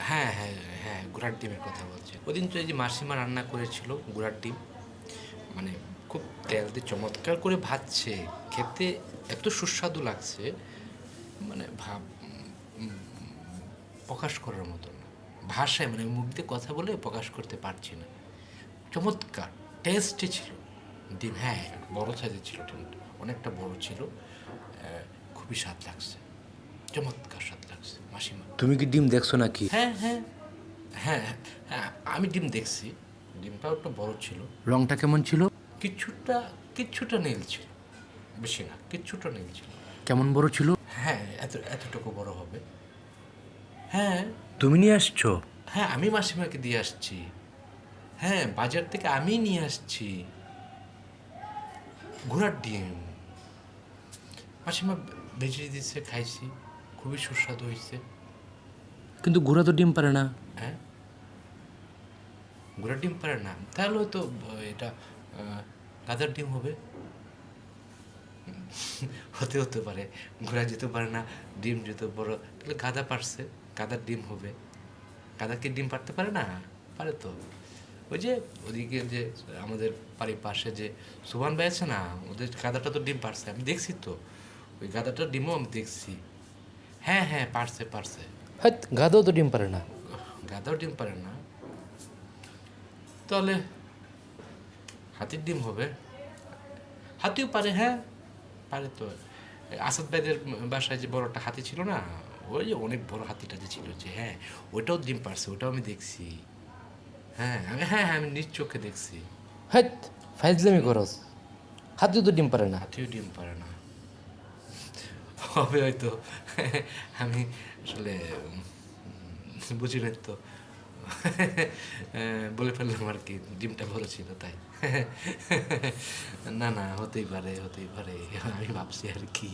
হ্যাঁ, হ্যাঁ, হ্যাঁ, ঘোড়ার ডিমের কথা বলছি। ওদিন তো এই যে মাসিমা রান্না করেছিল ঘোড়ার ডিম, মানে খুব তেল দিয়ে চমৎকার করে ভাজছে। খেতে এত সুস্বাদু লাগছে, মানে প্রকাশ করার মতো না। ভাষায় মানে মুখ দিয়ে কথা বলে প্রকাশ করতে পারছি না। চমৎকার টেস্টি ছিল ডিম। হ্যাঁ, বড় সাইজের ছিল ডিমটা, অনেকটা বড় ছিল। খুবই স্বাদ লাগছে, চমৎকার স্বাদ লাগছে মাসিমা। তুমি কি ডিম দেখছো নাকি? হ্যাঁ, হ্যাঁ, হ্যাঁ, হ্যাঁ, আমি ডিম দেখছি। ডিমটাও একটু বড় ছিল। রংটা কেমন ছিল? কিছুটা কিছুটা নীল ছিল, বেশি না, কিছুটা নীল ছিল। কেমন বড় ছিল? হ্যাঁ, এতটুকু বড় হবে। হ্যাঁ, তুমি নিয়ে আসছো? হ্যাঁ, আমি মাসিমাকে দিয়ে আসছি। হ্যাঁ, বাজার থেকে আমি নিয়ে আসছি ঘোড়ার ডিম। মাসিমা ভেজে দিয়েছে, খাইছি, খুবই সুস্বাদু হয়েছে। কিন্তু ঘোড়া তো ডিম পারে না। হ্যাঁ, ঘোড়ার ডিম পারে না, তাহলে হয়তো এটা গাধার ডিম হবে। হতে পারে, ঘোড়া যেতে পারে না, ডিম যেতে বড়, তাহলে গাধা পারছে, গাধার ডিম হবে। গাধা কি ডিম পারতে পারে না? পারে তো। ওই যে ওদিকে যে আমাদের বাড়ির পাশে যে সুবান ভাই আছে না, ওদের গাধাটা তো ডিম পারছে, আমি দেখছি তো। ওই গাধাটার ডিমও আমি দেখছি। হ্যাঁ, হ্যাঁ, পারছে পারছে। হ্যাঁ, গাধাও তো ডিম পারে না। গাধাও ডিম পারে না, তাহলে হাতির ডিম হবে। হাতিও পারে, হ্যাঁ, পারে তো। আসাদ ভাইদের বাসায় যে বড় একটা হাতি ছিল না, ওই যে অনেক বড় হাতিটা যে ছিল, যে হ্যাঁ, ওইটাও ডিম পারছে, ওটাও আমি দেখছি। হ্যাঁ, হ্যাঁ, হ্যাঁ, আমি নিজ চোখে দেখছি। হ্যাঁ, ফাইজলামি করস। হাতিও তো ডিম পারে না। হাতিও ডিম পারে না, হবে হয়তো। আমি আসলে বুঝি না তো। বলে ফেললাম আর কি, ডিমটা বড় ছিল তাই। না, না, হতেই পারে, হতেই পারে, আমি ভাবছি আর কি।